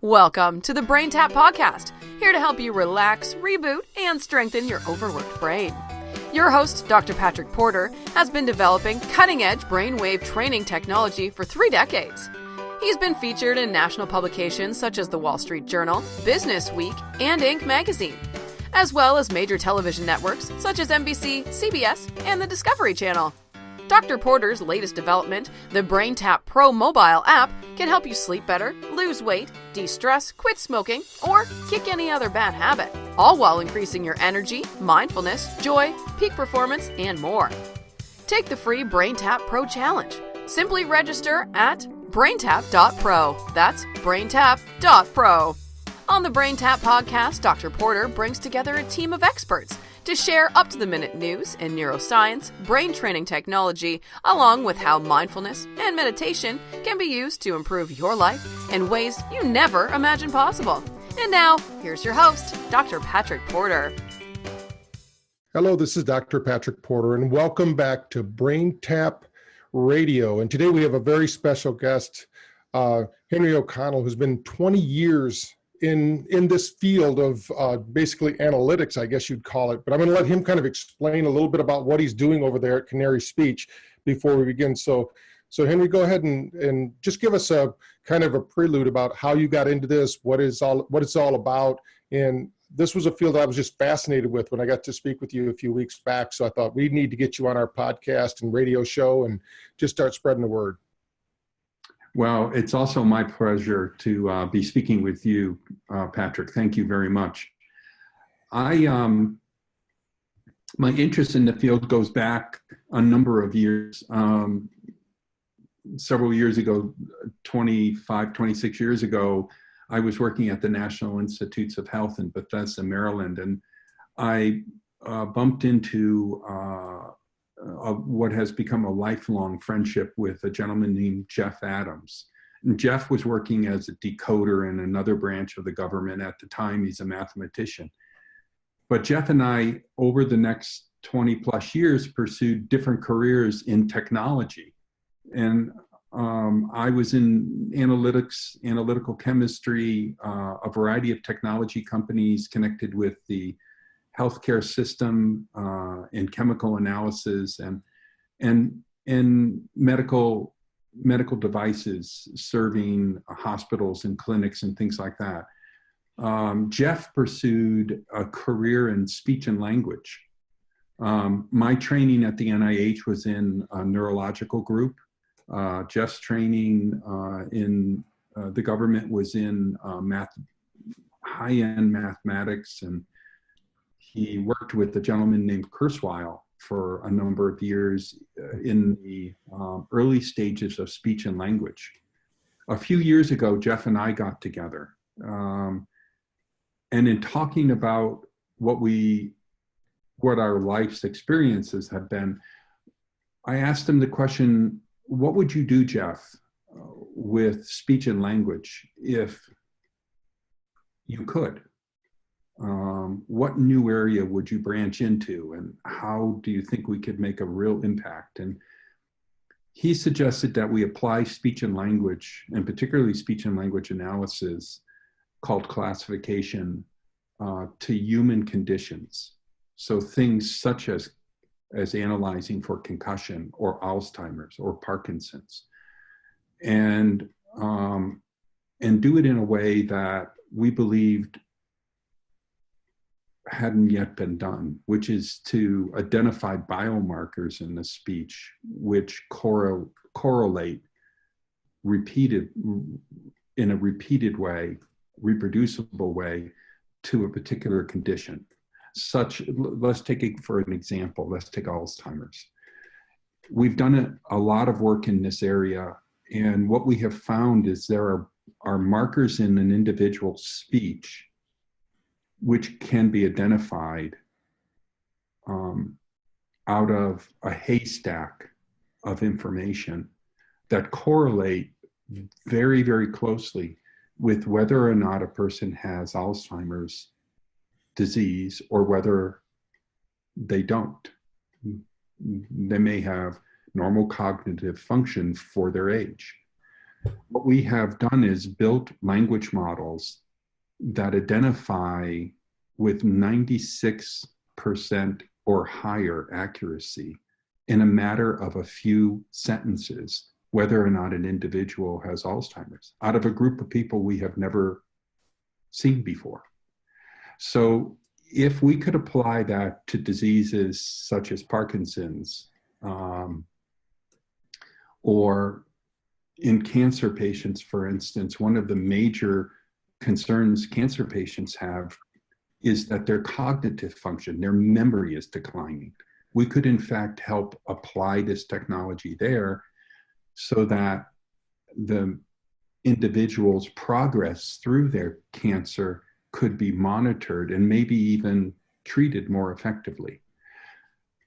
Welcome to the BrainTap podcast, here to help you relax, reboot, and strengthen your overworked brain. Your host, Dr. Patrick Porter, has been developing cutting-edge brainwave training technology for 3 decades. He's been featured in national publications such as the Wall Street Journal, Business Week, and Inc. magazine, as well as major television networks such as NBC, CBS, and the Discovery Channel. Dr. Porter's latest development, the BrainTap Pro mobile app, can help you sleep better, lose weight, de-stress, quit smoking, or kick any other bad habit, all while increasing your energy, mindfulness, joy, peak performance, and more. Take the free BrainTap Pro Challenge. Simply register at braintap.pro. That's braintap.pro. On the BrainTap podcast, Dr. Porter brings together a team of experts to share up-to-the-minute news in neuroscience, brain training technology, along with how mindfulness and meditation can be used to improve your life in ways you never imagined possible. And now, here's your host, Dr. Patrick Porter. Hello, this is Dr. Patrick Porter, and welcome back to BrainTap Radio. And today we have a very special guest, Henry O'Connell, who's been 20 years in this field of basically analytics, I guess you'd call it. But I'm going to let him kind of explain a little bit about what he's doing over there at Canary Speech before we begin. So Henry, go ahead and just give us a kind of a prelude about how you got into this, what it's all about. And this was a field that I was just fascinated with when I got to speak with you a few weeks back. So I thought we need to get you on our podcast and radio show and just start spreading the word. Well, it's also my pleasure to be speaking with you, Patrick. Thank you very much. My interest in the field goes back a number of years. Several years ago, 26 years ago, I was working at the National Institutes of Health in Bethesda, Maryland, and I bumped into what has become a lifelong friendship with a gentleman named Jeff Adams. And Jeff was working as a decoder in another branch of the government at the time. He's a mathematician. But Jeff and I, over the next 20 plus years, pursued different careers in technology. And I was in analytics, analytical chemistry, a variety of technology companies connected with the healthcare system, in chemical analysis and medical devices serving hospitals and clinics and things like that. Jeff pursued a career in speech and language. My training at the NIH was in a neurological group. Jeff's training in the government was in high-end mathematics, and he worked with a gentleman named Kurzweil for a number of years in the early stages of speech and language. A few years ago, Jeff and I got together. And in talking about what our life's experiences have been, I asked him the question, what would you do, Jeff, with speech and language if you could? What new area would you branch into, and how do you think we could make a real impact? And he suggested that we apply speech and language, and particularly speech and language analysis, called classification, to human conditions. So things such as analyzing for concussion or Alzheimer's or Parkinson's, and do it in a way that we believed hadn't yet been done, which is to identify biomarkers in the speech which correlate in a repeated way, reproducible way, to a particular condition. Let's take it for an example. Let's take Alzheimer's. We've done a lot of work in this area, and what we have found is there are markers in an individual's speech which can be identified out of a haystack of information that correlate very, very closely with whether or not a person has Alzheimer's disease or whether they don't. They may have normal cognitive function for their age. What we have done is built language models that identify with 96% or higher accuracy in a matter of a few sentences, whether or not an individual has Alzheimer's, out of a group of people we have never seen before. So if we could apply that to diseases such as Parkinson's, or in cancer patients, for instance, one of the major concerns cancer patients have is that their cognitive function, their memory is declining. We could, in fact, help apply this technology there so that the individual's progress through their cancer could be monitored and maybe even treated more effectively.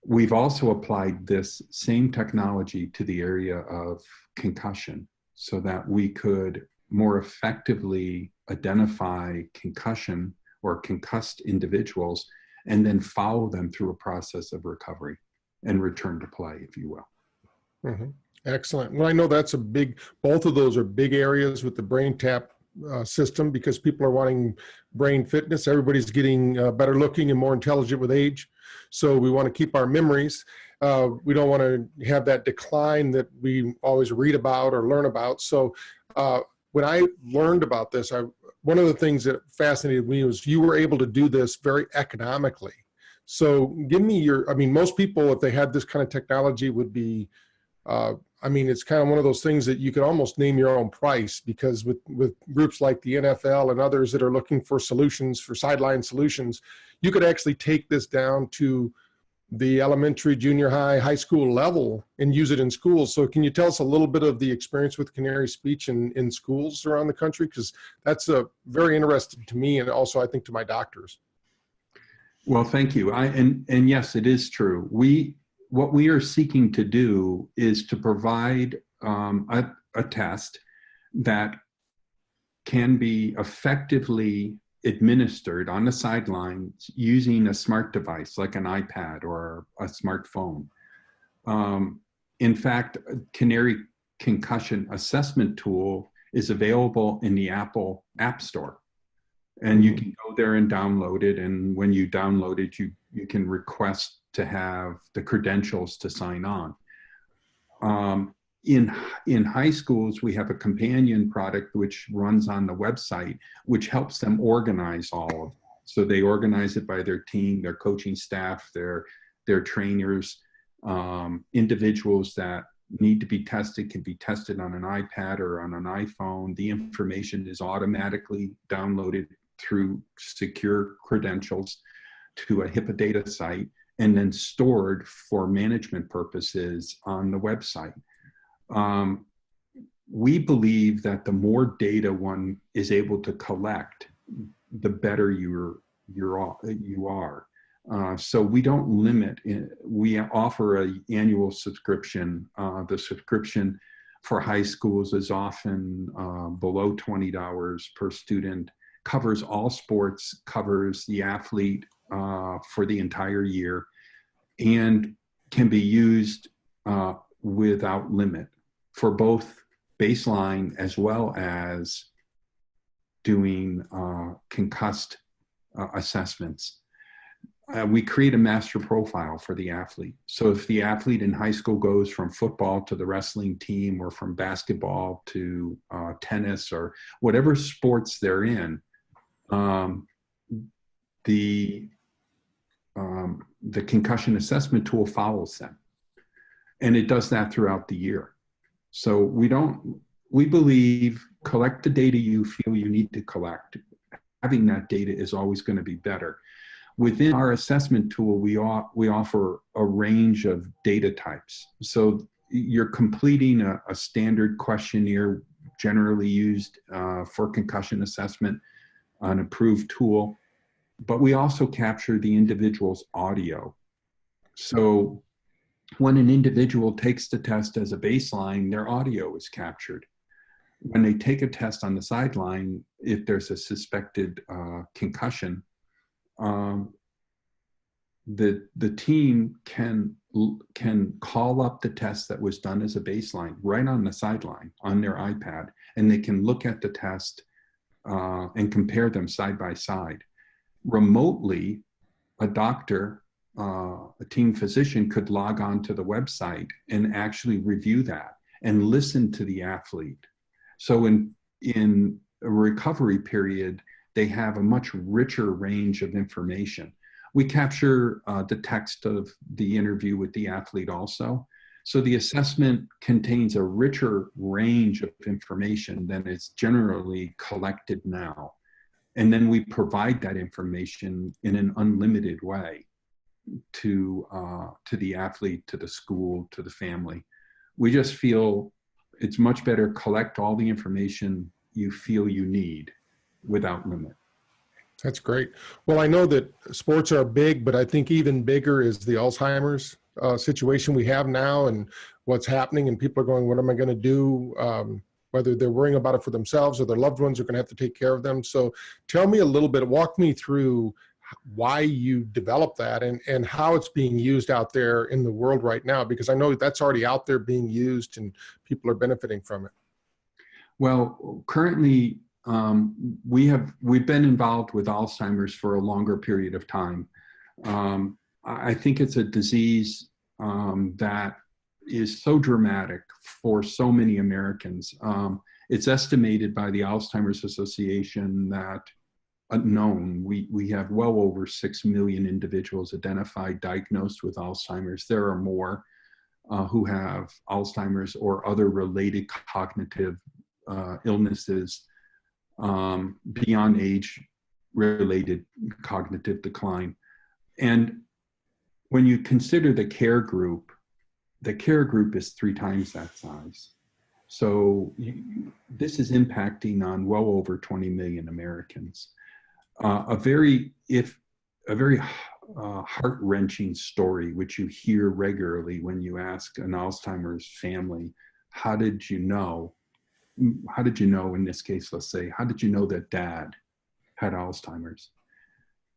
We've also applied this same technology to the area of concussion so that we could more effectively identify concussion or concussed individuals and then follow them through a process of recovery and return to play, if you will. Mm-hmm. Excellent. Well, I know that's both of those are big areas with the BrainTap system, because people are wanting brain fitness. Everybody's getting better looking and more intelligent with age. So we want to keep our memories. We don't want to have that decline that we always read about or learn about. So when I learned about this, one of the things that fascinated me was you were able to do this very economically. So give me most people, if they had this kind of technology, would be, it's kind of one of those things that you could almost name your own price, because with groups like the NFL and others that are looking for solutions, for sideline solutions, you could actually take this down to the elementary, junior high, high school level and use it in schools. So can you tell us a little bit of the experience with Canary Speech in schools around the country? Because that's very interesting to me, and also I think to my doctors. Well, thank you. And yes, it is true. What we are seeking to do is to provide a test that can be effectively administered on the sidelines using a smart device like an iPad or a smartphone. In fact, Canary Concussion Assessment Tool is available in the Apple App Store. And you can go there and download it. And when you download it, you can request to have the credentials to sign on. In high schools, we have a companion product which runs on the website, which helps them organize all of it. So they organize it by their team, their coaching staff, their trainers, individuals that need to be tested can be tested on an iPad or on an iPhone. The information is automatically downloaded through secure credentials to a HIPAA data site and then stored for management purposes on the website. We believe that the more data one is able to collect, the better you are. So we don't limit. We offer an annual subscription. The subscription for high schools is often below $20 per student, covers all sports, covers the athlete for the entire year, and can be used without limit for both baseline as well as doing concussed assessments. We create a master profile for the athlete. So if the athlete in high school goes from football to the wrestling team, or from basketball to tennis, or whatever sports they're in, the concussion assessment tool follows them. And it does that throughout the year. So we believe collect the data you feel you need to collect. Having that data is always going to be better. Within our assessment tool, we offer a range of data types. So you're completing a standard questionnaire generally used for concussion assessment, an approved tool, but we also capture the individual's audio. So when an individual takes the test as a baseline, their audio is captured. When they take a test on the sideline, if there's a suspected concussion, the team can call up the test that was done as a baseline right on the sideline on their iPad, and they can look at the test and compare them side by side. Remotely, a doctor, a team physician could log on to the website and actually review that and listen to the athlete. So in a recovery period, they have a much richer range of information. We capture the text of the interview with the athlete also. So the assessment contains a richer range of information than is generally collected now. And then we provide that information in an unlimited way to the athlete, to the school, to the family. We just feel it's much better collect all the information you feel you need without limit. That's great. Well, I know that sports are big, but I think even bigger is the Alzheimer's situation we have now and what's happening. And people are going, what am I going to do? Whether they're worrying about it for themselves or their loved ones are going to have to take care of them. So tell me a little bit, walk me through why you developed that and how it's being used out there in the world right now, because I know that's already out there being used and people are benefiting from it. Well, currently, we've been involved with Alzheimer's for a longer period of time. I think it's a disease that is so dramatic for so many Americans. It's estimated by the Alzheimer's Association that we have well over 6 million individuals identified, diagnosed with Alzheimer's. There are more who have Alzheimer's or other related cognitive illnesses beyond age-related cognitive decline. And when you consider the care group is 3 times that size. So this is impacting on well over 20 million Americans. A very heart-wrenching story, which you hear regularly when you ask an Alzheimer's family, how did you know, in this case, let's say, how did you know that dad had Alzheimer's?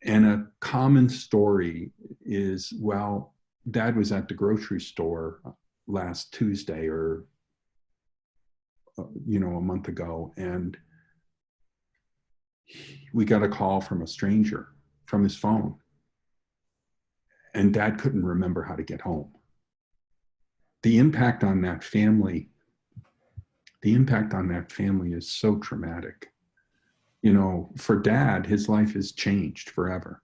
And a common story is, well, dad was at the grocery store last Tuesday or, a month ago, and we got a call from a stranger from his phone, and dad couldn't remember how to get home. The impact on that family is so traumatic. For dad, his life has changed forever.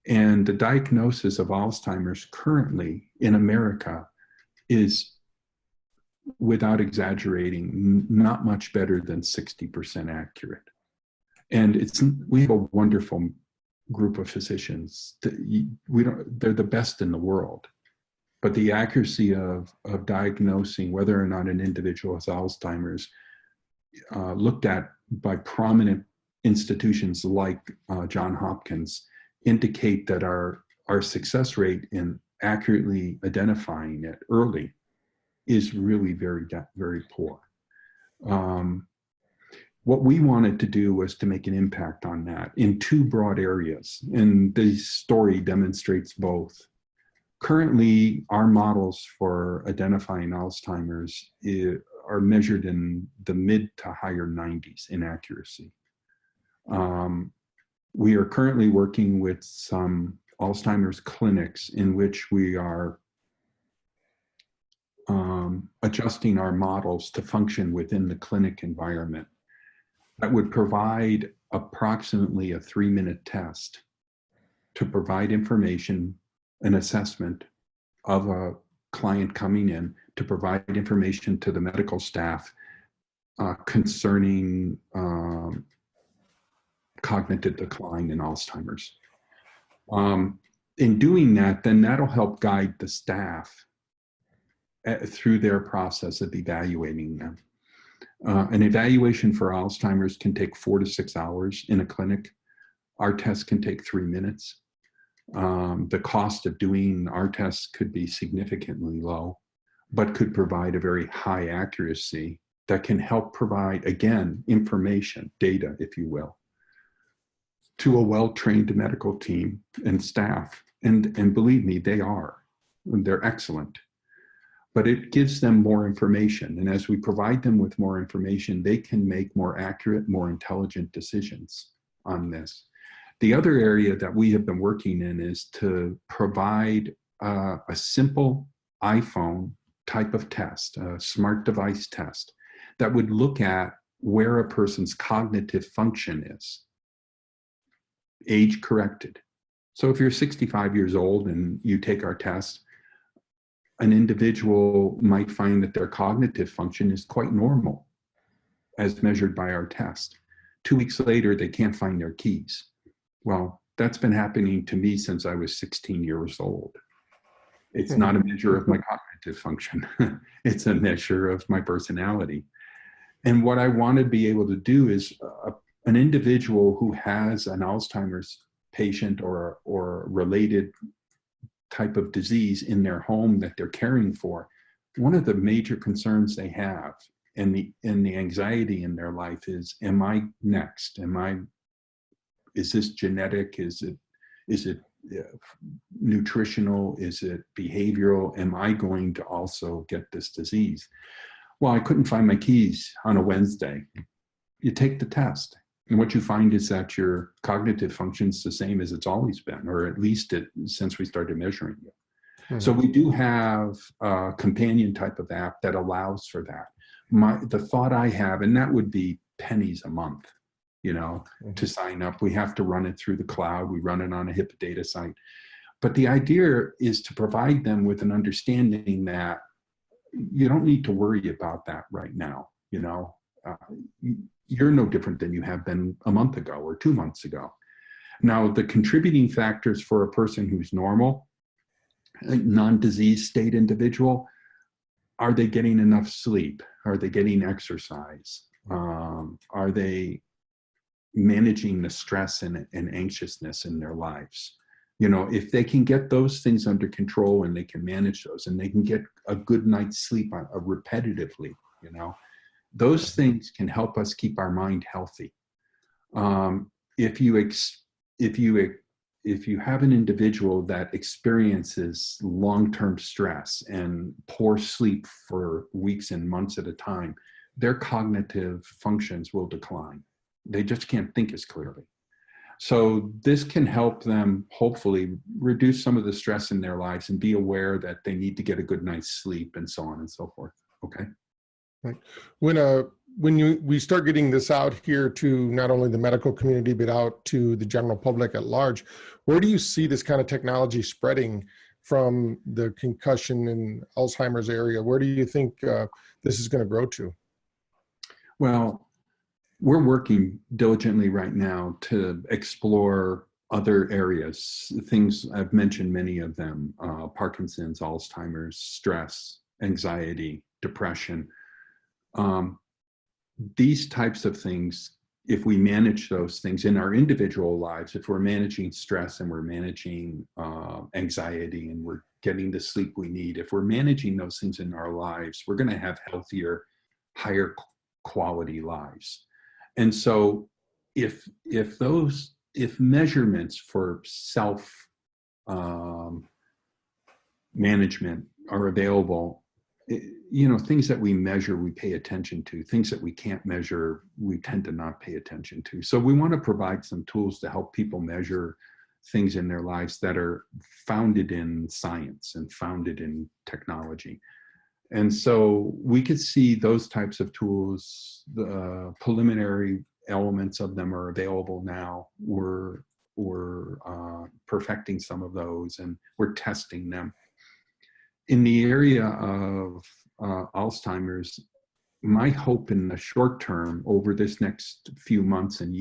And the diagnosis of Alzheimer's currently in America is, without exaggerating, not much better than 60% accurate. And we have a wonderful group of physicians. They're the best in the world. But the accuracy of diagnosing whether or not an individual has Alzheimer's, looked at by prominent institutions like Johns Hopkins, indicate that our success rate in accurately identifying it early is really very, very poor. What we wanted to do was to make an impact on that in 2 broad areas, and this story demonstrates both. Currently, our models for identifying Alzheimer's are measured in the mid to higher 90s in accuracy. We are currently working with some Alzheimer's clinics in which we are adjusting our models to function within the clinic environment. That would provide approximately a 3-minute test to provide information, an assessment of a client coming in, to provide information to the medical staff concerning cognitive decline in Alzheimer's. In doing that, then that'll help guide the staff through their process of evaluating them. An evaluation for Alzheimer's can take 4 to 6 hours in a clinic. Our test can take 3 minutes. The cost of doing our tests could be significantly low, but could provide a very high accuracy that can help provide, again, information, data, if you will, to a well-trained medical team and staff And believe me, they're excellent. But it gives them more information. And as we provide them with more information, they can make more accurate, more intelligent decisions on this. The other area that we have been working in is to provide a simple iPhone type of test, a smart device test, that would look at where a person's cognitive function is, age corrected. So if you're 65 years old and you take our test, an individual might find that their cognitive function is quite normal as measured by our test. 2 weeks later, they can't find their keys. Well, that's been happening to me since I was 16 years old. It's not a measure of my cognitive function. It's a measure of my personality. And what I want to be able to do is an individual who has an Alzheimer's patient or related type of disease in their home that they're caring for, one of the major concerns they have and the anxiety in their life is, am I next? Is this genetic? Is it nutritional? Is it behavioral? Am I going to also get this disease? Well, I couldn't find my keys on a Wednesday. You take the test. And what you find is that your cognitive function's the same as it's always been, or at least since we started measuring it. Mm-hmm. So we do have a companion type of app that allows for that. The thought I have, and that would be pennies a month, mm-hmm. to sign up. We have to run it through the cloud. We run it on a HIPAA data site. But the idea is to provide them with an understanding that you don't need to worry about that right now, you're no different than you have been a month ago or 2 months ago. Now, the contributing factors for a person who's normal, a non-disease state individual, are they getting enough sleep? Are they getting exercise? Are they managing the stress and anxiousness in their lives? If they can get those things under control and they can manage those and they can get a good night's sleep repetitively, those things can help us keep our mind healthy. If you have an individual that experiences long-term stress and poor sleep for weeks and months at a time, their cognitive functions will decline. They just can't think as clearly. So this can help them hopefully reduce some of the stress in their lives and be aware that they need to get a good night's sleep and so on and so forth. Okay. Right. When we start getting this out here to not only the medical community, but out to the general public at large, where do you see this kind of technology spreading from the concussion and Alzheimer's area? Where do you think this is going to grow to? Well, we're working diligently right now to explore other areas, things I've mentioned, many of them, Parkinson's, Alzheimer's, stress, anxiety, depression. These types of things, if we manage those things in our individual lives, if we're managing stress and we're managing anxiety and we're getting the sleep we need, if we're managing those things in our lives, we're going to have healthier, higher quality lives. And so if measurements for self management are available, things that we measure, we pay attention to. Things that we can't measure, we tend to not pay attention to. So we want to provide some tools to help people measure things in their lives that are founded in science and founded in technology. And so we could see those types of tools, the preliminary elements of them are available now. We're perfecting some of those and we're testing them. In the area of Alzheimer's, my hope in the short term over this next few months and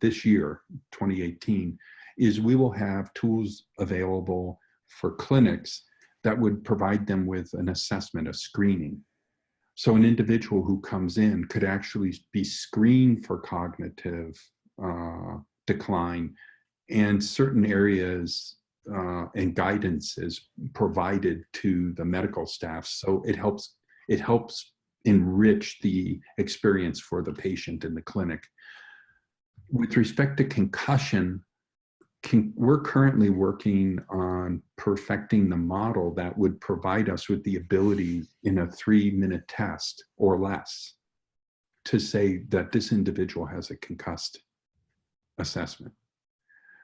this year, 2018, is we will have tools available for clinics that would provide them with an assessment, a screening. So an individual who comes in could actually be screened for cognitive decline, and certain areas and guidance is provided to the medical staff. So it helps enrich the experience for the patient in the clinic. With respect to concussion, we're currently working on perfecting the model that would provide us with the ability in a 3-minute test or less to say that this individual has a concussed assessment.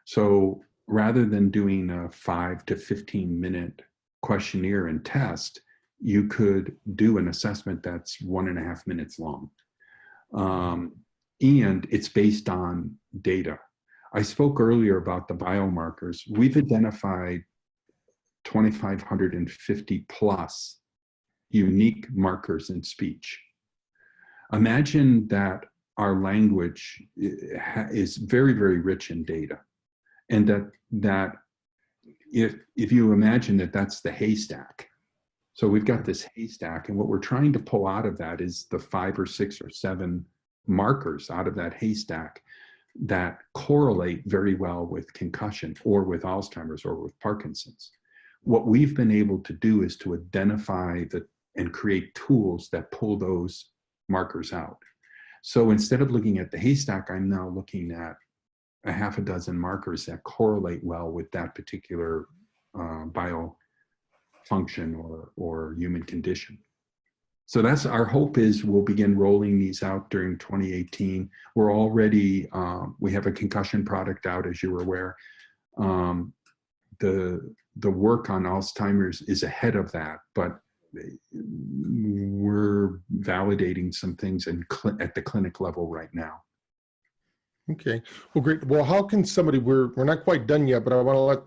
So rather than doing a 5 to 15-minute questionnaire and test, you could do an assessment that's 1.5 minutes long. And it's based on data. I spoke earlier about the biomarkers. We've identified 2,550 plus unique markers in speech. Imagine that our language is very, very rich in data. And that if you imagine that that's the haystack. So we've got this haystack, and what we're trying to pull out of that is the 5 or 6 or 7 markers out of that haystack that correlate very well with concussion or with Alzheimer's or with Parkinson's. What we've been able to do is to identify and create tools that pull those markers out. So instead of looking at the haystack, I'm now looking at a half a dozen markers that correlate well with that particular bio function or human condition. So that's our hope is we'll begin rolling these out during 2018. We're already, we have a concussion product out, as you were aware. The work on Alzheimer's is ahead of that, but we're validating some things at the clinic level right now. Okay, well, great. Well, how can somebody, we're not quite done yet, but I want to let the